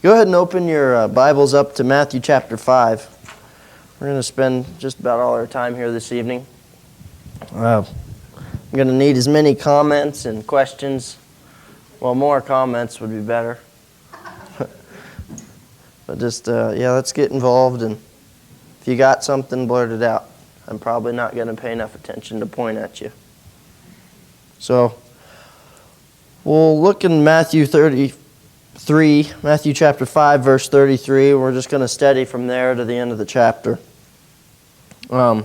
Go ahead and open your Bibles up to Matthew chapter 5. We're going to spend just about all our time here this evening. I'm going to need as many comments and questions. Well, more comments would be better. But just, let's get involved. And if you got something, blurt it out. I'm probably not going to pay enough attention to point at you. So, we'll look in Matthew chapter 5, verse 33. We're just going to study from there to the end of the chapter. Now,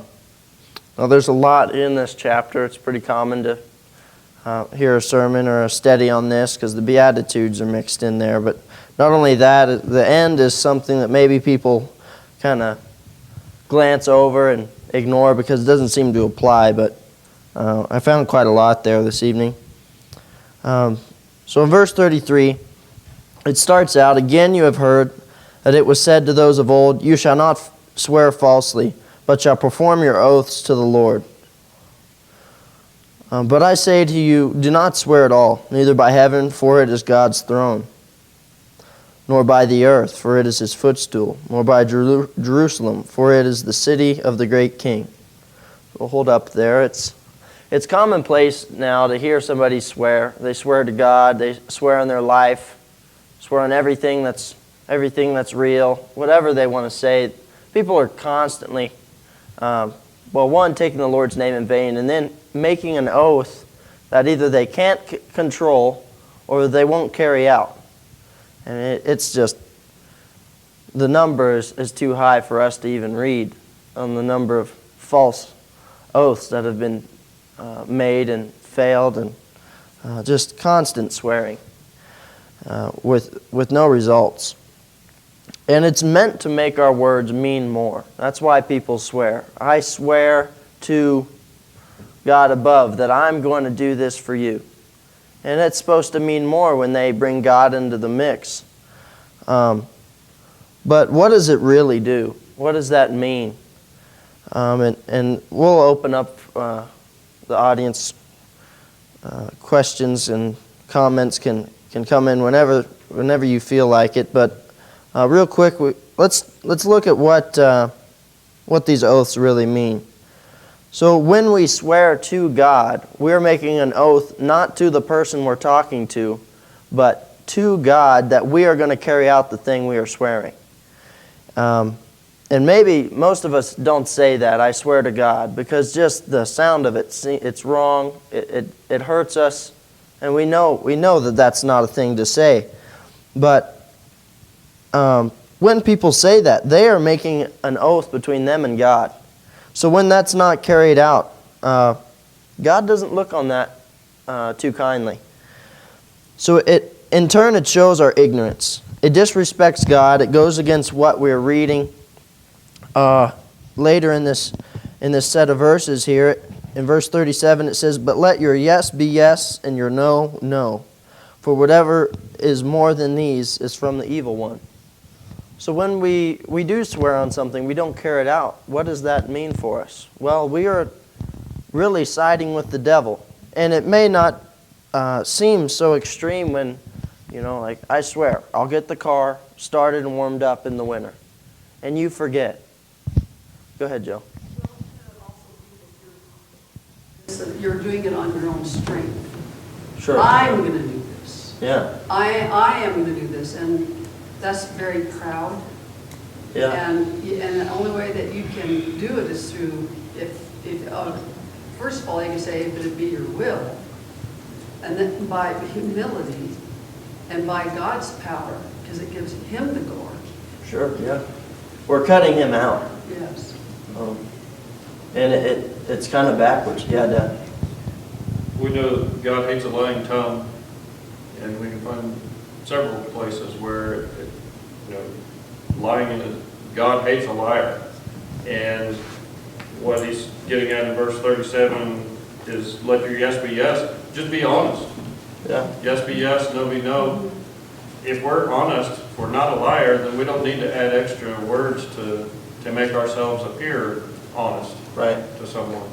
there's a lot in this chapter. It's pretty common to hear a sermon or a study on this because the Beatitudes are mixed in there. But not only that, the end is something that maybe people kind of glance over and ignore because it doesn't seem to apply. But I found quite a lot there this evening. So in verse 33, it starts out, "Again you have heard that it was said to those of old, 'You shall not swear falsely, but shall perform your oaths to the Lord.' But I say to you, do not swear at all, neither by heaven, for it is God's throne, nor by the earth, for it is his footstool, nor by Jerusalem, for it is the city of the great King." We'll hold up there. It's commonplace now to hear somebody swear. They swear to God, they swear on their life, swear on everything that's real, whatever they want to say. People are constantly, taking the Lord's name in vain, and then making an oath that either they can't control or they won't carry out. And it's just, the number is too high for us to even read on the number of false oaths that have been made and failed, and just constant swearing with no results. And it's meant to make our words mean more. That's why people swear. I swear to God above that I'm going to do this for you. And it's supposed to mean more when they bring God into the mix. But what does it really do? What does that mean? And we'll open up the audience. Questions and comments can come in whenever you feel like it. But real quick, let's look at what these oaths really mean. So when we swear to God, we're making an oath not to the person we're talking to, but to God that we are going to carry out the thing we are swearing. And maybe most of us don't say that, "I swear to God," because just the sound of it's wrong. It hurts us, and we know that that's not a thing to say. But when people say that, they are making an oath between them and God. So when that's not carried out, God doesn't look on that too kindly. So in turn, it shows our ignorance. It disrespects God. It goes against what we're reading later in this set of verses here. In verse 37, it says, "But let your yes be yes, and your no, no. For whatever is more than these is from the evil one." So when we do swear on something, we don't carry it out. What does that mean for us? Well, we are really siding with the devil. And it may not seem so extreme when, like, I swear, I'll get the car started and warmed up in the winter. And you forget. Go ahead, Joe. You're doing it on your own strength. Sure. I'm going to do this. Yeah. I am going to do this. And that's very proud. Yeah. And the only way that you can do it is through, first of all, you can say, if it be your will. And then by humility and by God's power, because it gives him the glory. Sure, yeah. We're cutting him out. Yes. And it's kind of backwards. Yeah, Dad. We know God hates a lying tongue, and we can find several places where lying is, God hates a liar. And what he's getting at in verse 37 is, let your yes be yes. Just be honest. Yeah. Yes be yes, no be no. If we're honest, if we're not a liar, then we don't need to add extra words to make ourselves appear honest. Right. To someone.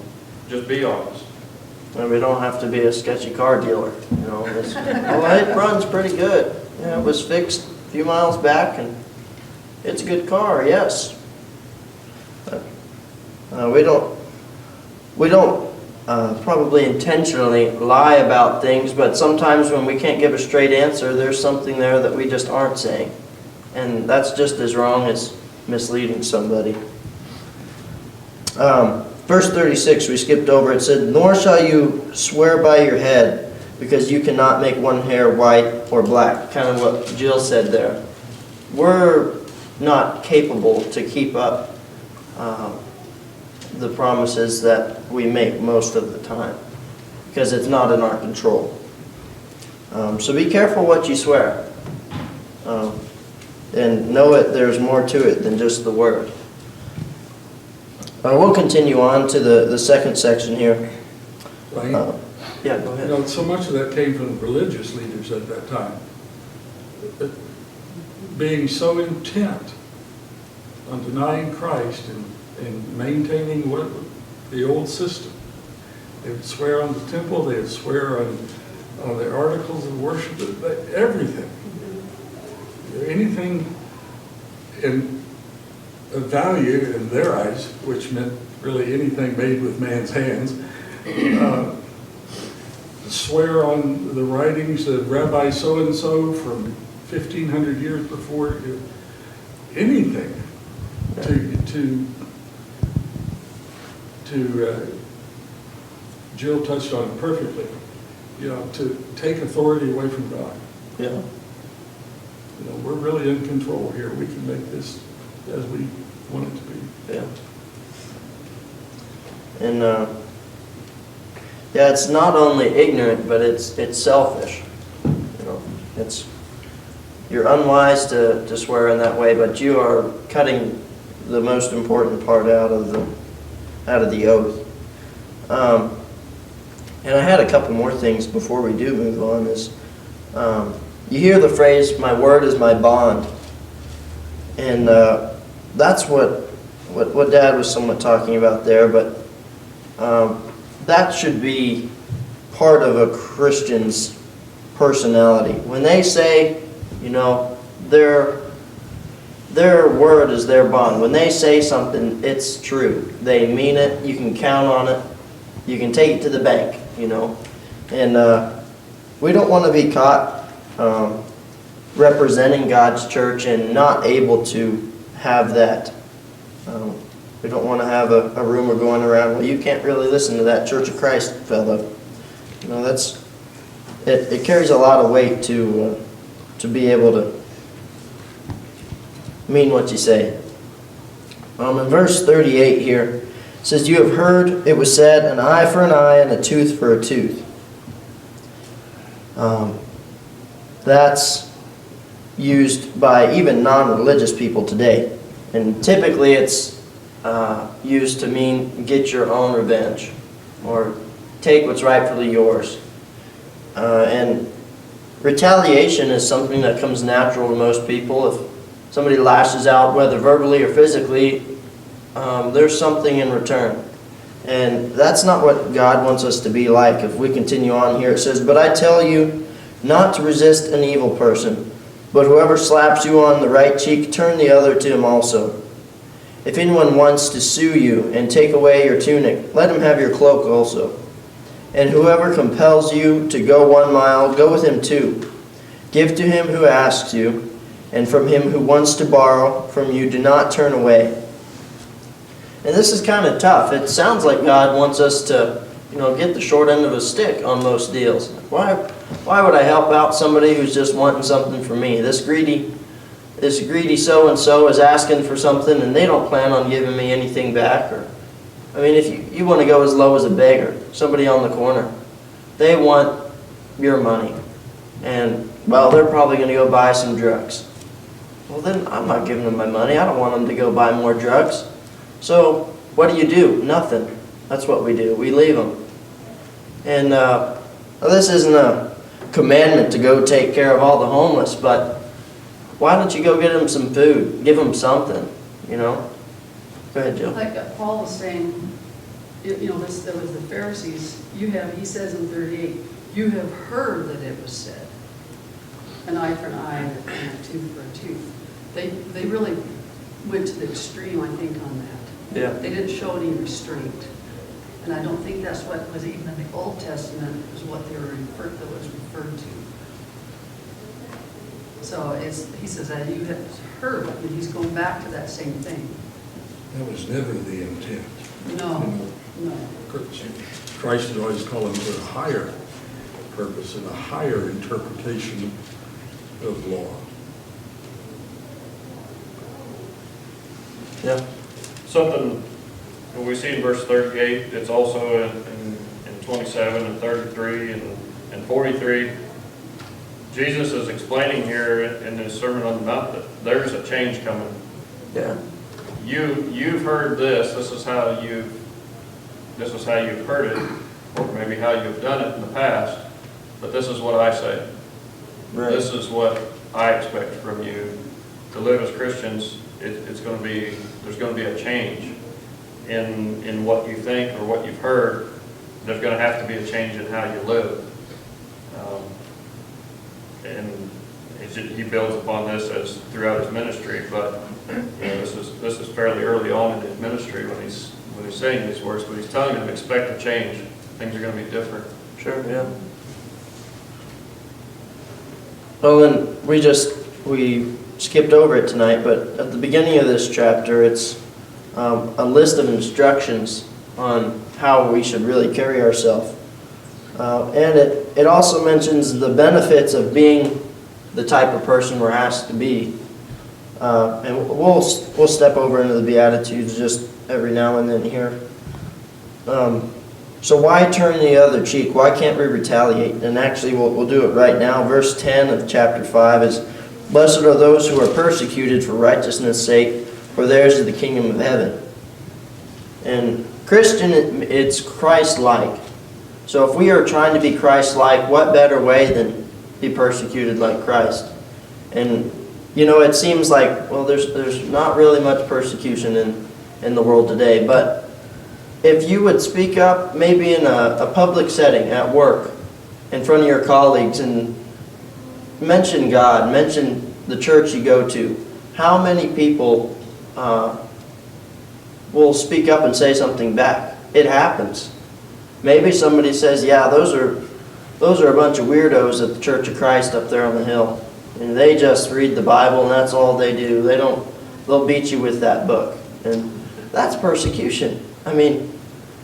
Just be honest. And we don't have to be a sketchy car dealer. It runs pretty good. Yeah, it was fixed few miles back, and it's a good car, yes. But, we don't probably intentionally lie about things, but sometimes when we can't give a straight answer, there's something there that we just aren't saying. And that's just as wrong as misleading somebody. Verse 36, we skipped over. It said, "Nor shall you swear by your head, because you cannot make one hair white or black." Kind of what Jill said there. We're not capable to keep up the promises that we make most of the time, because it's not in our control. So be careful what you swear. And know it, there's more to it than just the word. We'll continue on to the second section here. Right? Yeah, go ahead. You know, so much of that came from the religious leaders at that time. Being so intent on denying Christ and maintaining the old system. They would swear on the temple, they would swear on the articles of worship, everything. Anything of value in their eyes, which meant really anything made with man's hands, swear on the writings of Rabbi so-and-so from 1,500 years before, anything to Jill touched on it perfectly, you know, to take authority away from God. Yeah. You know, we're really in control here. We can make this as we want it to be. Yeah. And yeah, it's not only ignorant, but it's selfish. You know, you're unwise to swear in that way, but you are cutting the most important part out of the oath. And I had a couple more things before we do move on. Is you hear the phrase, "My word is my bond," and that's what Dad was somewhat talking about there. But that should be part of a Christian's personality. When they say, you know, their word is their bond. When they say something, it's true. They mean it. You can count on it. You can take it to the bank, you know. And we don't want to be caught representing God's church and not able to have that. We don't want to have a rumor going around, well, you can't really listen to that Church of Christ fellow. You know, it carries a lot of weight to be able to mean what you say. In verse 38 here, it says, "You have heard it was said, an eye for an eye and a tooth for a tooth." That's used by even non-religious people today. And typically it's used to mean get your own revenge or take what's rightfully yours. And retaliation is something that comes natural to most people. If somebody lashes out, whether verbally or physically, there's something in return. And that's not what God wants us to be like. If we continue on here, it says, "But I tell you not to resist an evil person, but whoever slaps you on the right cheek, turn the other to him also. If anyone wants to sue you and take away your tunic, let him have your cloak also. And whoever compels you to go 1 mile, go with him 2. Give to him who asks you, and from him who wants to borrow from you, do not turn away." And this is kind of tough. It sounds like God wants us to, you know, get the short end of a stick on most deals. Why would I help out somebody who's just wanting something from me? This greedy so-and-so is asking for something and they don't plan on giving me anything back. Or, I mean, if you want to go as low as a beggar, somebody on the corner, they want your money. And, well, they're probably going to go buy some drugs. Well, then I'm not giving them my money. I don't want them to go buy more drugs. So what do? Nothing. That's what we do. We leave them. And this isn't a commandment to go take care of all the homeless, but why don't you go get them some food? Give them something, you know? Go ahead, Jill. Like Paul was saying, you know, there was the Pharisees. He says in 38, you have heard that it was said. an eye for an eye and a tooth for a tooth. They really went to the extreme, I think, on that. Yeah. They didn't show any restraint. And I don't think that's what was even in the Old Testament, is what they were that was referred to. So he says that you have heard, and he's going back to that same thing. That was never the intent. No, no. Christ is always calling for a higher purpose and a higher interpretation of law. Yeah. Something we see in verse 38, it's also in 27 and 33 and 43. Jesus is explaining here in his Sermon on the Mount that there's a change coming. Yeah. You've heard this. This is how you've heard it, or maybe how you've done it in the past. But this is what I say. Right. This is what I expect from you to live as Christians. There's going to be a change in what you think or what you've heard. There's going to have to be a change in how you live. And he builds upon this as throughout his ministry, but this is fairly early on in his ministry when he's saying these words, but he's telling them expect a change. Things are going to be different. Sure, yeah. Well, then we skipped over it tonight, but at the beginning of this chapter, it's a list of instructions on how we should really carry ourselves. And it also mentions the benefits of being the type of person we're asked to be. And we'll step over into the Beatitudes just every now and then here. So why turn the other cheek? Why can't we retaliate? And actually, we'll do it right now. Verse 10 of chapter 5 is, "Blessed are those who are persecuted for righteousness' sake, for theirs is the kingdom of heaven." And Christian, it's Christ-like. So if we are trying to be Christ-like, what better way than be persecuted like Christ? And, it seems like, well, there's not really much persecution in the world today, but if you would speak up maybe in a public setting at work in front of your colleagues and mention God, mention the church you go to, how many people will speak up and say something back? It happens. Maybe somebody says, yeah, those are a bunch of weirdos at the Church of Christ up there on the hill. And they just read the Bible and that's all they do. They'll beat you with that book. And that's persecution. I mean,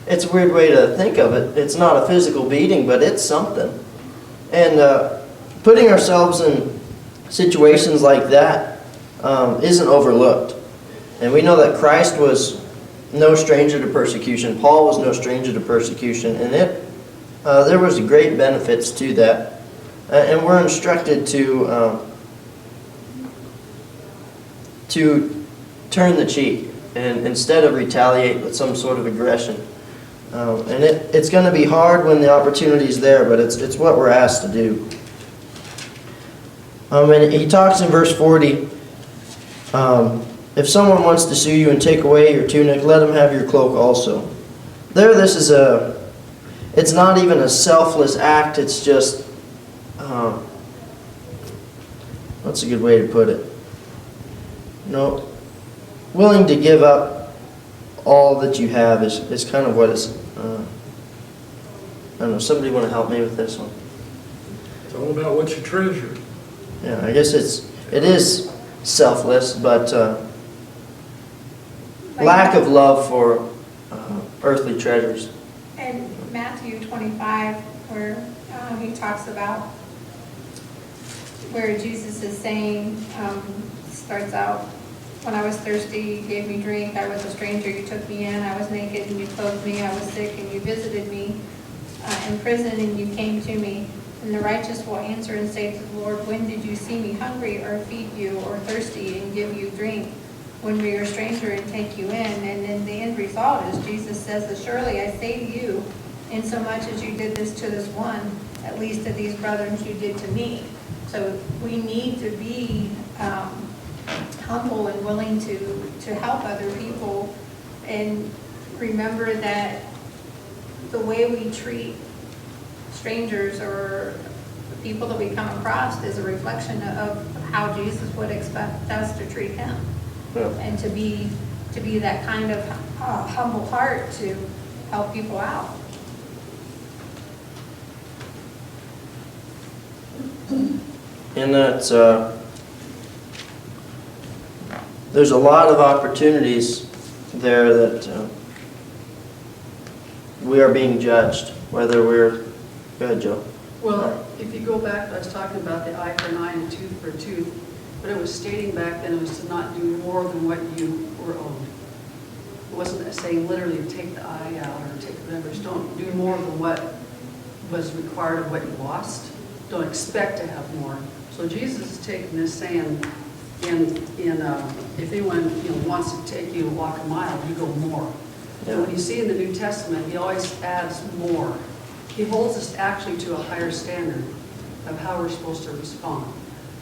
it's a weird way to think of it. It's not a physical beating, but it's something. And putting ourselves in situations like that isn't overlooked. And we know that Christ was no stranger to persecution. Paul was no stranger to persecution. And there was great benefits to that. And we're instructed to turn the cheek and instead of retaliate with some sort of aggression. And it's going to be hard when the opportunity is there, but it's what we're asked to do. And he talks in verse 40, if someone wants to sue you and take away your tunic, let him have your cloak also. It's not even a selfless act, it's just, what's a good way to put it? Willing to give up all that you have is kind of what it's, I don't know, somebody want to help me with this one? It's all about what you treasure. Yeah, I guess it is selfless, but lack of love for earthly treasures. And Matthew 25, where he talks about where Jesus is saying, starts out, when I was thirsty, you gave me drink. I was a stranger, you took me in. I was naked, and you clothed me. I was sick, and you visited me. In prison, and you came to me. And the righteous will answer and say to the Lord, when did you see me hungry, or feed you, or thirsty, and give you drink? When we are a stranger and take you in? And then the end result is Jesus says that surely I say to you, insomuch as you did this to this one, at least to these brethren you did to me. So we need to be humble and willing to help other people, and remember that the way we treat strangers or people that we come across is a reflection of how Jesus would expect us to treat him. Yeah. And to be that kind of humble heart to help people out. And that's, there's a lot of opportunities there that we are being judged, whether we're, go ahead, Joe. Well, if you go back, I was talking about the eye for an eye and tooth for a tooth, but it was stating back then it was to not do more than what you were owed. It wasn't saying literally take the eye out or take the members. Don't do more than what was required of what you lost. Don't expect to have more. So Jesus is taking this saying, if anyone wants to take you to walk a mile, you go more. Yeah. So when you see in the New Testament, he always adds more. He holds us actually to a higher standard of how we're supposed to respond.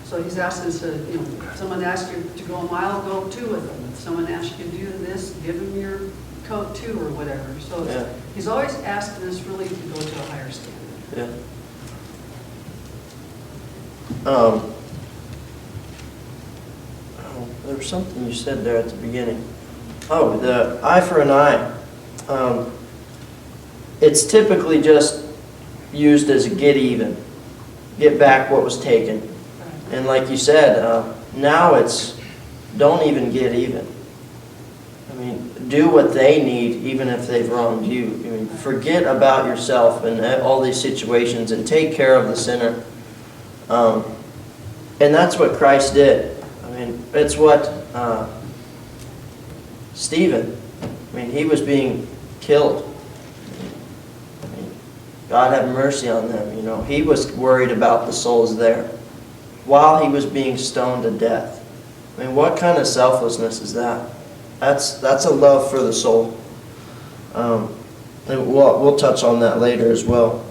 So he's asking us to, if someone asks you to go a mile, go 2 with them. If someone asks you to do this, give them your coat too or whatever. So Yeah. he's always asking us really to go to a higher standard. Yeah. There was something you said there at the beginning. Oh, the eye for an eye. It's typically just used as a get even, get back what was taken. And like you said, now it's don't even get even. I mean, do what they need even if they've wronged you. I mean, forget about yourself and all these situations and take care of the sinner. And that's what Christ did. I mean, it's what Stephen, I mean, he was being killed. I mean, God have mercy on them, He was worried about the souls there while he was being stoned to death. I mean, what kind of selflessness is that? That's a love for the soul. And we'll touch on that later as well.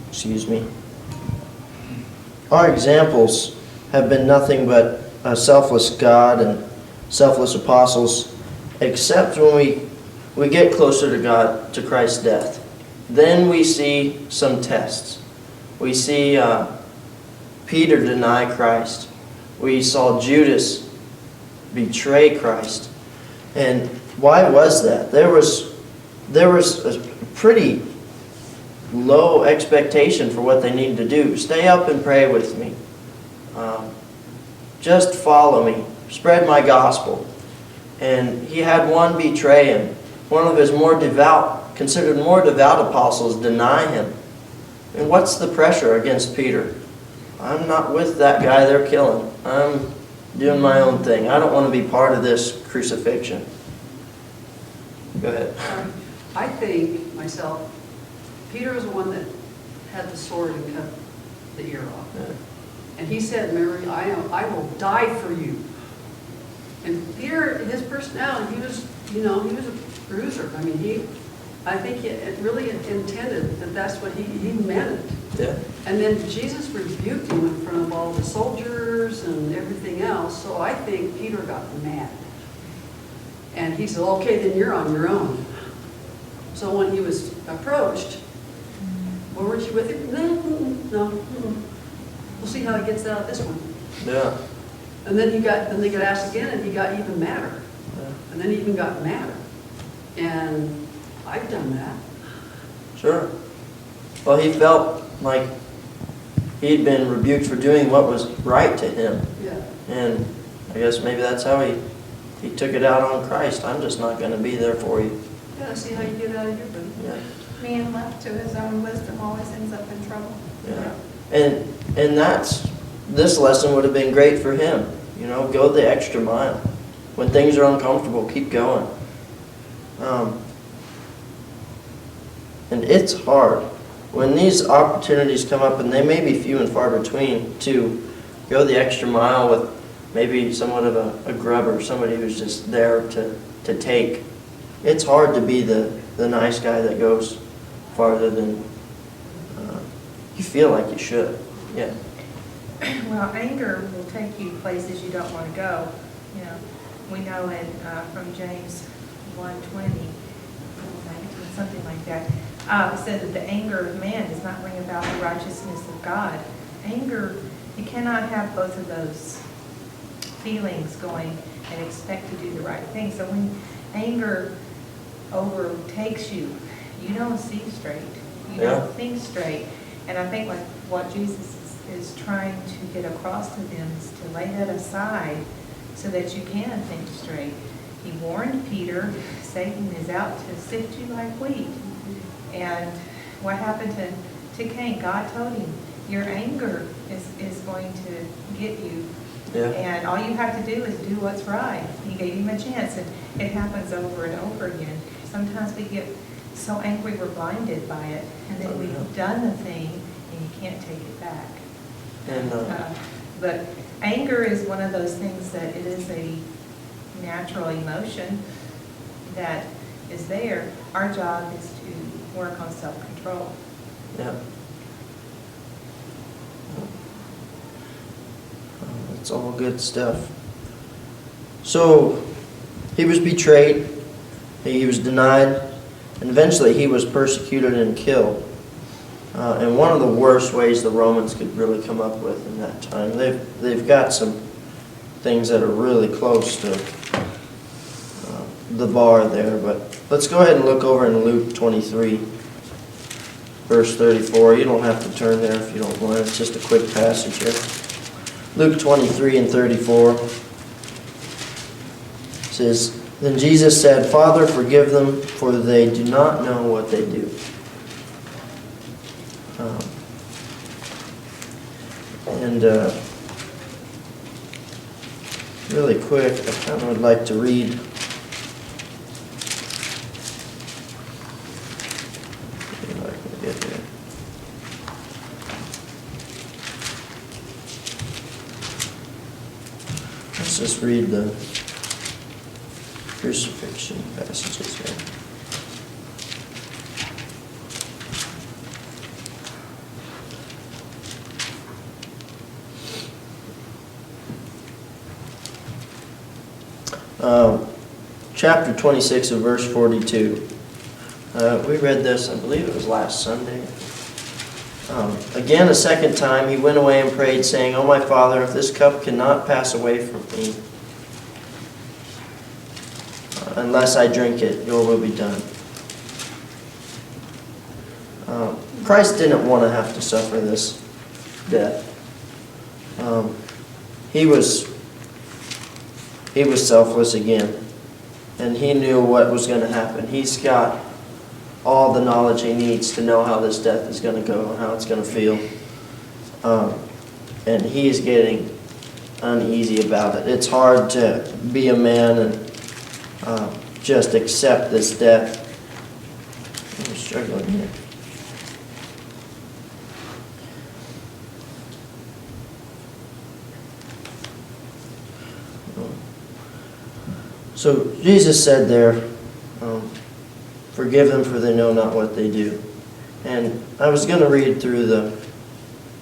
Excuse me. Our examples have been nothing but a selfless God and selfless apostles, except when we get closer to God, to Christ's death. Then we see some tests. We see Peter deny Christ. We saw Judas betray Christ. And why was that? There was a pretty low expectation for what they needed to do. Stay up and pray with me. Just follow me. Spread my gospel. And he had one betray him. One of his considered more devout apostles deny him. And what's the pressure against Peter? I'm not with that guy they're killing. I'm doing my own thing. I don't want to be part of this crucifixion. Go ahead. I think, myself, Peter was the one that had the sword and cut the ear off. Yeah. And he said, Mary, I will die for you. And Peter, his personality, he was a bruiser. I mean, I think he really intended that that's what he meant it. Yeah. And then Jesus rebuked him in front of all the soldiers and everything else. So I think Peter got mad. And he said, okay, then you're on your own. So when he was approached, well, weren't you with him? No. We'll see how he gets out of this one. Yeah. And then they got asked again, and he got even madder. Yeah. And then he even got madder. And I've done that. Sure. Well, he felt like he'd been rebuked for doing what was right to him. Yeah. And I guess maybe that's how he took it out on Christ. I'm just not going to be there for you. Yeah, see how you get out of here, buddy. Yeah. Man left to his own wisdom always ends up in trouble. Yeah. And this lesson would have been great for him. Go the extra mile. When things are uncomfortable, keep going. And it's hard. When these opportunities come up, and they may be few and far between, to go the extra mile with maybe somewhat of a grubber, somebody who's just there to take. It's hard to be the nice guy that goes farther than you feel like you should. Yeah. Well, anger will take you places you don't want to go. We know from James 1:20, something like that. It said that the anger of man does not bring about the righteousness of God. Anger, you cannot have both of those feelings going and expect to do the right thing. So when anger overtakes you, you don't see straight. You Yeah. don't think straight. And I think like what Jesus is trying to get across to them is to lay that aside so that you can think straight. He warned Peter, Satan is out to sift you like wheat. And what happened to Cain? God told him, your anger is going to get you. Yeah. And all you have to do is do what's right. He gave him a chance, and it happens over and over again. Sometimes we get so angry we're blinded by it, and then we've done the thing, and you can't take it back. And But anger is one of those things that it is a natural emotion that is there. Our job is to work on self-control. yeah. It's all good stuff. So he was betrayed, he was denied, and eventually he was persecuted and killed. And one of the worst ways the Romans could really come up with in that time. They've got some things that are really close to the bar there. But let's go ahead and look over in Luke 23, verse 34. You don't have to turn there if you don't want. It's just a quick passage here. Luke 23 and 34 says, Then Jesus said, Father, forgive them, for they do not know what they do. Really quick, I kind of would like to read. See if I can get there. Let's just read the crucifixion passages here. Chapter 26 of verse 42. We read this, I believe it was last Sunday. Again, a second time, he went away and prayed, saying, O my Father, if this cup cannot pass away from me, unless I drink it, your will be done. Christ didn't want to have to suffer this death. He was selfless again, and he knew what was going to happen. He's got all the knowledge he needs to know how this death is going to go and how it's going to feel. And he's getting uneasy about it. It's hard to be a man and just accept this death. I'm struggling here. So Jesus said there, forgive them for they know not what they do. And I was going to read through the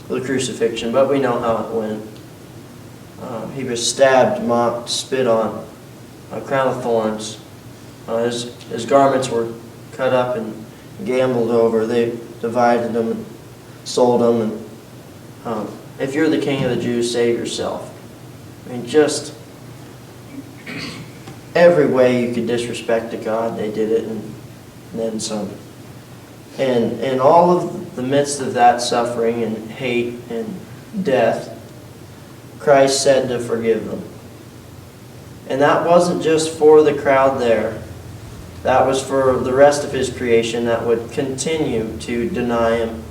crucifixion, but we know how it went. He was stabbed, mocked, spit on, a crown of thorns. His garments were cut up and gambled over. They divided them and sold them. And if you're the king of the Jews, save yourself. I mean, just every way you could disrespect to God, they did it, and then some. And in all of the midst of that suffering and hate and death, Christ said to forgive them. And that wasn't just for the crowd there. That was for the rest of his creation that would continue to deny him,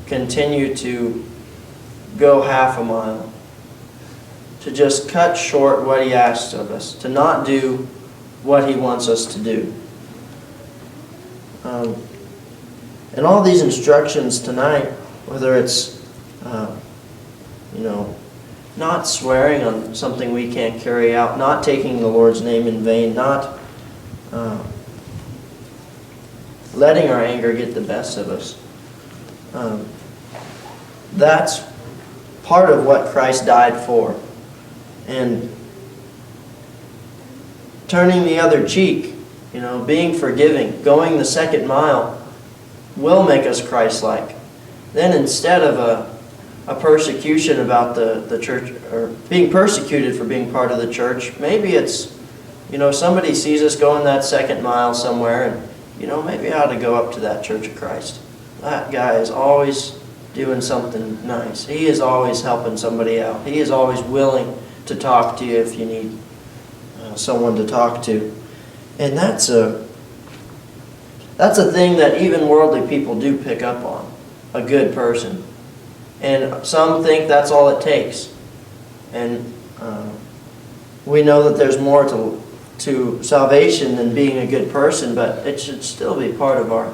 continue to go half a mile, to just cut short what he asked of us, to not do what he wants us to do. And all these instructions tonight, whether it's, not swearing on something we can't carry out, not taking the Lord's name in vain, not letting our anger get the best of us. That's part of what Christ died for. And turning the other cheek being forgiving, going the second mile will make us Christ-like. Then instead of a persecution about the church, or being persecuted for being part of the church, maybe it's, somebody sees us going that second mile somewhere, and, maybe I ought to go up to that Church of Christ. That guy is always doing something nice. He is always helping somebody out. He is always willing to talk to you if you need someone to talk to. And that's a thing that even worldly people do pick up on, a good person. And some think that's all it takes. And we know that there's more to salvation than being a good person, but it should still be part of our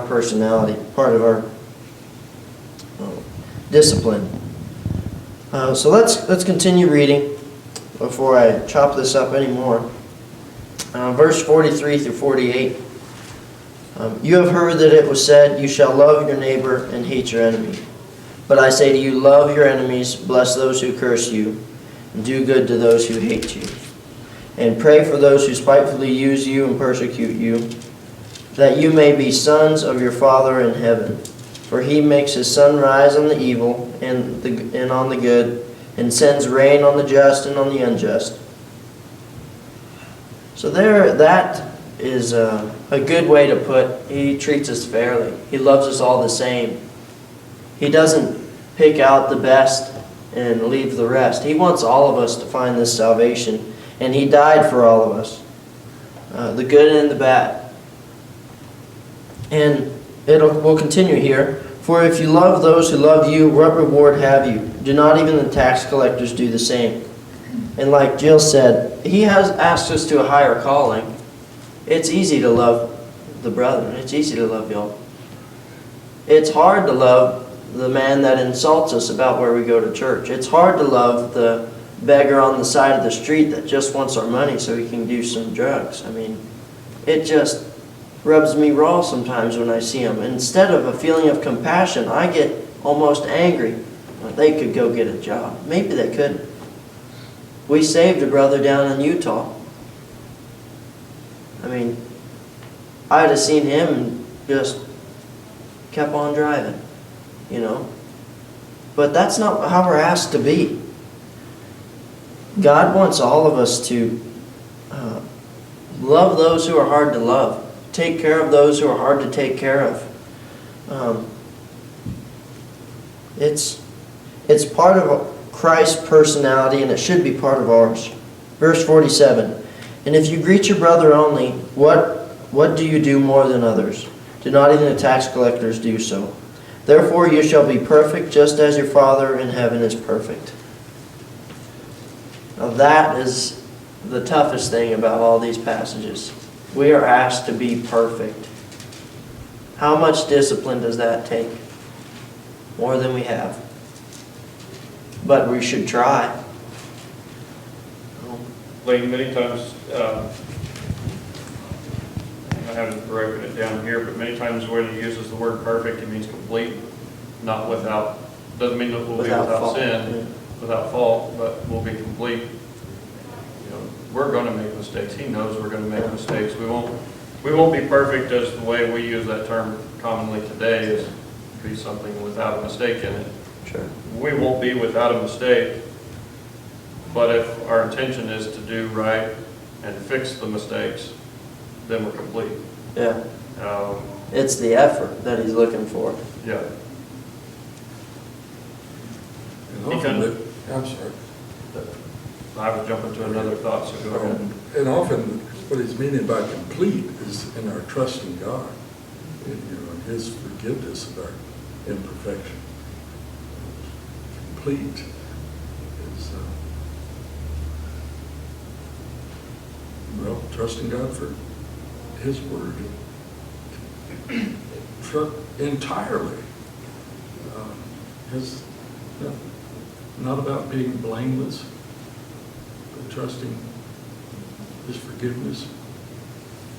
personality, part of our discipline. So let's continue reading before I chop this up anymore. Verse 43 through 48. You have heard that it was said, "You shall love your neighbor and hate your enemy." But I say to you, love your enemies, bless those who curse you, and do good to those who hate you. And pray for those who spitefully use you and persecute you, that you may be sons of your Father in heaven. For he makes his sun rise on the evil and on the good, and sends rain on the just and on the unjust. So that is a good way to put, he treats us fairly. He loves us all the same. He doesn't pick out the best and leave the rest. He wants all of us to find this salvation, and he died for all of us, the good and the bad. And we'll continue here. For if you love those who love you, what reward have you? Do not even the tax collectors do the same? And like Jill said, he has asked us to a higher calling. It's easy to love the brethren. It's easy to love y'all. It's hard to love the man that insults us about where we go to church. It's hard to love the beggar on the side of the street that just wants our money so he can do some drugs. I mean, it just rubs me raw sometimes when I see him. Instead of a feeling of compassion, I get almost angry. They could go get a job. Maybe they couldn't. We saved a brother down in Utah. I mean, I'd have seen him and just kept on driving, But that's not how we're asked to be. God wants all of us to love those who are hard to love. Take care of those who are hard to take care of. It's part of Christ's personality, and it should be part of ours. Verse 47. And if you greet your brother only, what do you do more than others? Do not even the tax collectors do so? Therefore you shall be perfect, just as your Father in heaven is perfect. Now that is the toughest thing about all these passages. We are asked to be perfect. How much discipline does that take? More than we have. But we should try. Lee, many times, I haven't broken it down here, but many times when he uses the word perfect, it means complete, not without. Doesn't mean that we'll be without sin, without fault, but we'll be complete. We're going to make mistakes. He knows we're going to make mistakes. We won't be perfect as the way we use that term commonly today is to be something without a mistake in it. Sure. We won't be without a mistake, but if our intention is to do right and fix the mistakes, then we're complete. Yeah. It's the effort that he's looking for. Yeah. And often, I'm sorry. I was jumping to another thought, so go ahead. And often, what he's meaning by complete is in our trust in God, in his forgiveness of our imperfection. Complete is, trusting God for his word entirely. Not about being blameless, but trusting his forgiveness,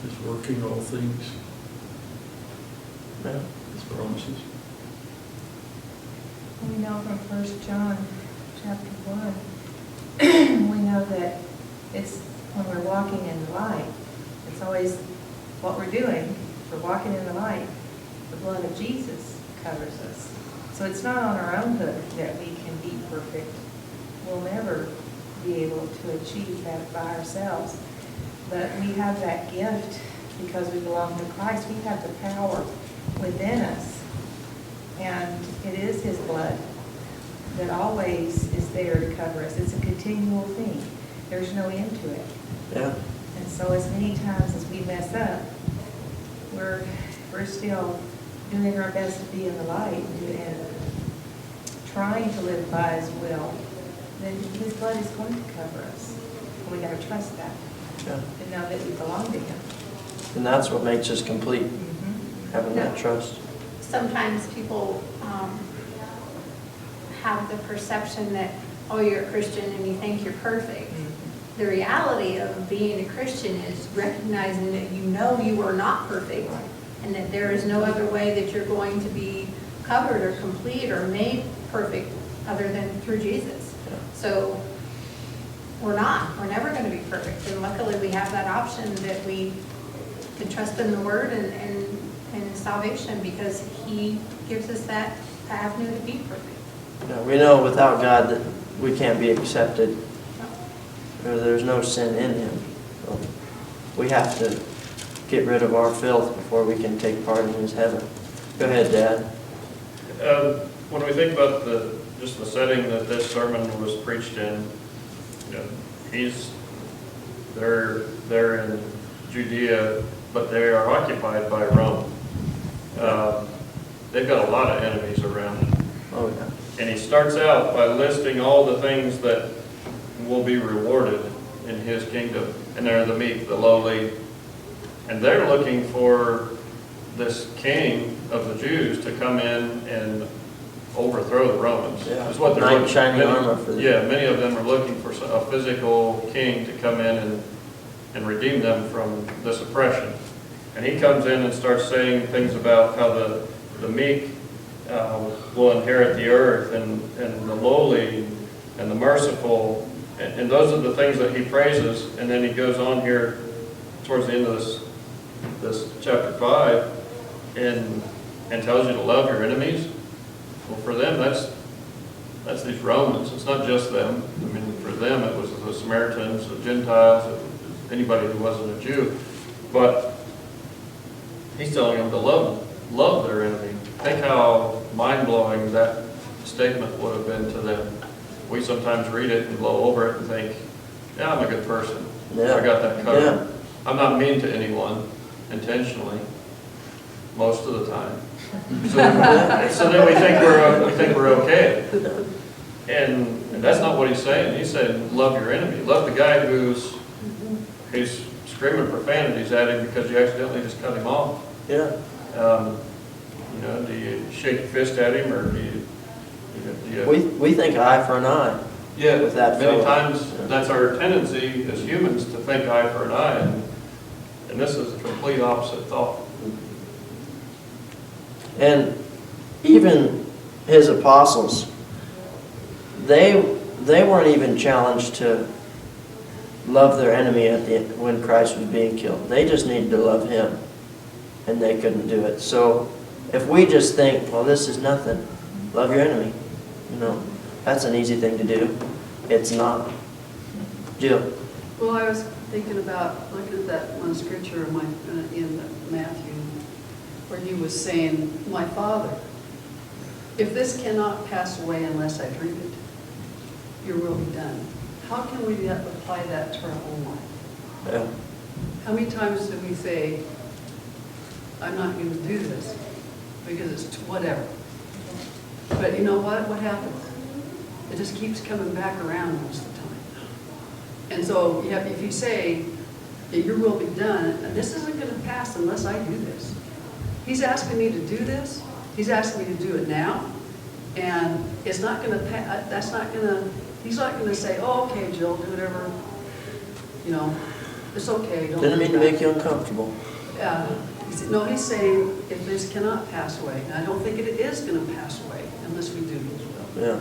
his working all things, his promises. We know from 1 John chapter 1, we know that it's when we're walking in light, It's always what we're doing. We're walking in the light. The blood of Jesus covers us. So it's not on our own hook that we can be perfect. We'll never be able to achieve that by ourselves. But we have that gift because we belong to Christ. We have the power within us. And it is His blood that always is there to cover us. It's a continual thing. There's no end to it. Yeah. And so as many times as we mess up, we're still doing our best to be in the light and trying to live by His will. Then His blood is going to cover us. And we got to trust that Yeah. and know that we belong to Him. And that's what makes us complete, having that trust. Sometimes people have the perception that, oh, you're a Christian and you think you're perfect. The reality of being a Christian is recognizing that you know you are not perfect and that there is no other way that you're going to be covered or complete or made perfect other than through Jesus. Yeah. So we're never going to be perfect. And luckily we have that option that we can trust in the Word and salvation because He gives us that avenue to be perfect. Yeah, we know without God that we can't be accepted. There's no sin in Him. So we have to get rid of our filth before we can take part in His heaven. Go ahead, Dad. When we think about just the setting that this sermon was preached in, you know, they're in Judea, but they are occupied by Rome. They've got a lot of enemies around them. Oh, yeah. And he starts out by listing all the things that will be rewarded in His kingdom. And they're the meek, the lowly. And they're looking for this king of the Jews to come in and overthrow the Romans. Yeah. That's what they're Knight in looking shining many- armor for them. Yeah, many of them are looking for a physical king to come in and redeem them from this oppression. And he comes in and starts saying things about how the meek will inherit the earth, and the lowly and the merciful, and those are the things that he praises. And then he goes on here towards the end of this chapter 5 and tells you to love your enemies. Well, for them, that's these Romans. It's not just them. I mean, for them, it was the Samaritans, the Gentiles, anybody who wasn't a Jew. But he's telling them to love their enemy. Think how mind-blowing that statement would have been to them. We sometimes read it and blow over it and think, yeah, I'm a good person. Yeah. I got that covered. Yeah. I'm not mean to anyone intentionally, most of the time. So then we think we're okay. And that's not what he's saying. He's saying love your enemy. Love the guy who's screaming profanities at him because you accidentally just cut him off. Yeah. Do you shake your fist at him, or do you We think eye for an eye. yeah, with that many fellow. times that's our tendency as humans to think eye for an eye, and this is a complete opposite thought. And even His apostles, they weren't even challenged to love their enemy when Christ was being killed. They just needed to love Him, and they couldn't do it. So if we just think, well, this is nothing, love your enemy, that's an easy thing to do. It's not. Jill? Well, I was thinking about, looking at that one scripture in Matthew, where he was saying, my Father, if this cannot pass away unless I drink it, your will be done. How can we apply that to our own life? Yeah. How many times do we say, I'm not going to do this because it's whatever? But you know what? What happens? It just keeps coming back around most of the time. And so if you say, that your will be done, this isn't going to pass unless I do this. He's asking me to do this. He's asking me to do it now. And it's not going to, he's not going to say, oh, okay, Jill, do whatever, it's okay. Don't Didn't mean to worry make you uncomfortable. No, he's saying if this cannot pass away, and I don't think it is going to pass away unless we do His will. Yeah.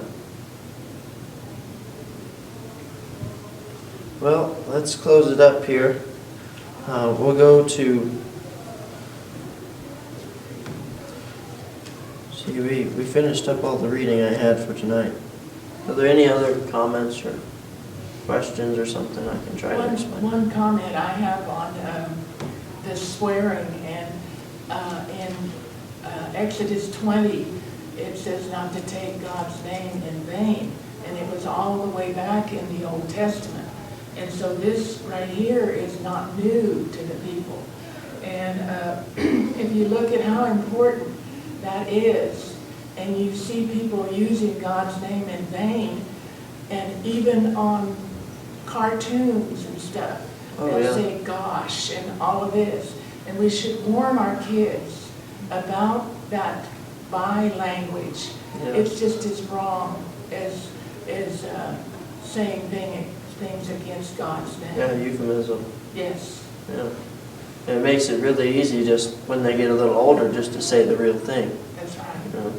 Well, let's close it up here. We'll go to, see, we finished up all the reading I had for tonight. Are there any other comments or questions or something I can try to explain? One comment I have on the swearing, and in Exodus 20, it says not to take God's name in vain, and it was all the way back in the Old Testament. And so this right here is not new to the people. And if you look at how important that is, and you see people using God's name in vain, and even on cartoons and stuff, they say gosh and all of this. And we should warn our kids about that by language. Yeah. It's just as wrong as saying things against God's name. Yeah, euphemism. Yes. Yeah. And it makes it really easy just when they get a little older just to say the real thing. That's right. You know?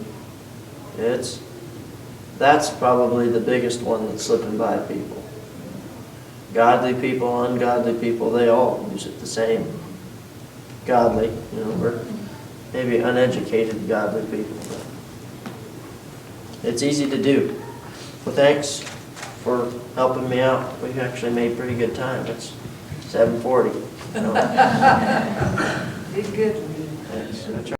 That's probably the biggest one that's slipping by people. Godly people, ungodly people, they all use it the same. Godly, you know, we're maybe uneducated godly people. But it's easy to do. Well, thanks for helping me out. We actually made pretty good time. It's 7:40. You know. Did good. Thanks. I tried